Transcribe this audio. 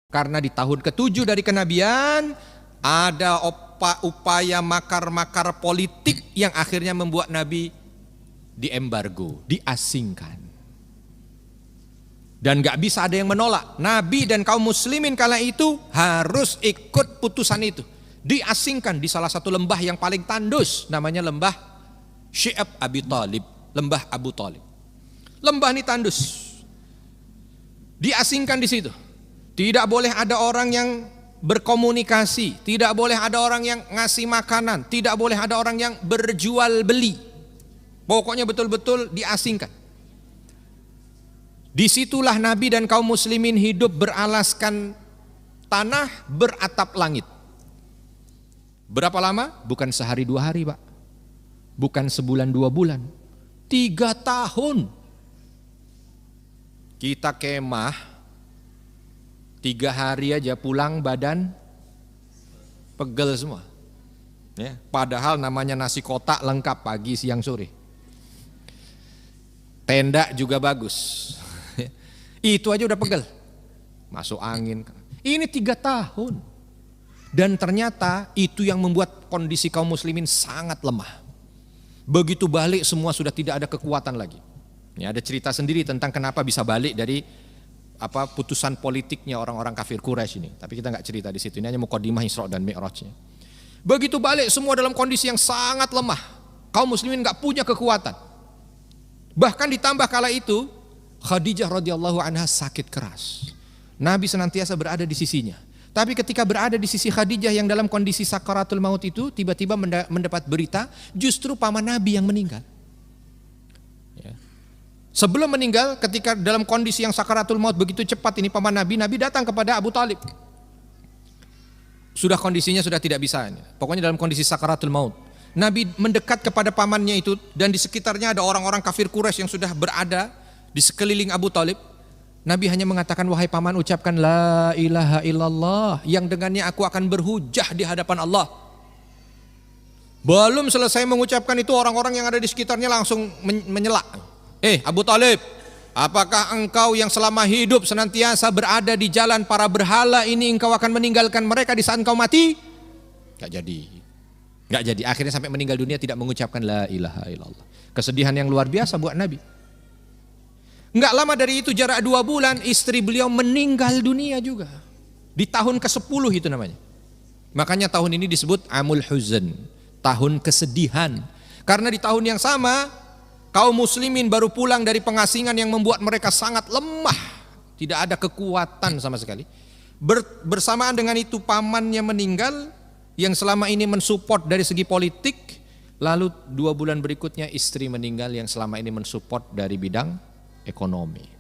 Karena di tahun ke-7 dari kenabian ada upaya makar-makar politik yang akhirnya membuat Nabi diembargo, diasingkan. Dan gak bisa ada yang menolak. Nabi dan kaum muslimin kala itu harus ikut putusan itu. Diasingkan di salah satu lembah yang paling tandus, namanya lembah Syi'ab Abi Thalib, lembah Abu Thalib. Lembah ini tandus. Diasingkan di situ. Tidak boleh ada orang yang berkomunikasi, tidak boleh ada orang yang ngasih makanan, tidak boleh ada orang yang berjual beli. Pokoknya betul-betul diasingkan. Disitulah Nabi dan kaum muslimin hidup beralaskan tanah, beratap langit. Berapa lama? Bukan sehari 2 hari, Pak. Bukan sebulan 2 bulan. 3 tahun. Kita kemah 3 hari aja pulang badan pegel semua. Ya, padahal namanya nasi kotak lengkap pagi, siang, sore. Tenda juga bagus. Itu aja udah pegel. Masuk angin. Ini 3 tahun. Dan ternyata itu yang membuat kondisi kaum muslimin sangat lemah. Begitu balik semua sudah tidak ada kekuatan lagi. Ya, ada cerita sendiri tentang kenapa bisa balik dari putusan politiknya orang-orang kafir Quraisy ini. Tapi kita nggak cerita di situ. Ini hanya mukadimah Isra dan Mi'rajnya. Begitu balik semua dalam kondisi yang sangat lemah. Kaum muslimin nggak punya kekuatan. Bahkan ditambah kala itu Khadijah radhiyallahu anha sakit keras. Nabi senantiasa berada di sisinya. Tapi ketika berada di sisi Khadijah yang dalam kondisi sakaratul maut itu, tiba-tiba mendapat berita justru paman Nabi yang meninggal. Ya. Sebelum meninggal, ketika dalam kondisi yang sakaratul maut begitu cepat ini paman Nabi datang kepada Abu Thalib. Sudah kondisinya sudah tidak bisa. Pokoknya dalam kondisi sakaratul maut. Nabi mendekat kepada pamannya itu dan di sekitarnya ada orang-orang kafir Quraisy yang sudah berada di sekeliling Abu Thalib. Nabi hanya mengatakan, wahai paman, ucapkan la ilaha illallah yang dengannya aku akan berhujah di hadapan Allah. Belum selesai mengucapkan itu orang-orang yang ada di sekitarnya langsung menyela. Abu Thalib, apakah engkau yang selama hidup senantiasa berada di jalan para berhala ini engkau akan meninggalkan mereka di saat engkau mati? Gak jadi. Akhirnya sampai meninggal dunia tidak mengucapkan la ilaha illallah. Kesedihan yang luar biasa buat Nabi. Enggak lama dari itu, jarak 2 bulan, istri beliau meninggal dunia juga. Di tahun ke-10 itu namanya. Makanya tahun ini disebut Amul Huzn, tahun kesedihan. Karena di tahun yang sama kaum muslimin baru pulang dari pengasingan yang membuat mereka sangat lemah. Tidak ada kekuatan sama sekali. Bersamaan dengan itu pamannya meninggal yang selama ini mensupport dari segi politik. Lalu 2 bulan berikutnya istri meninggal yang selama ini mensupport dari bidang ekonomi.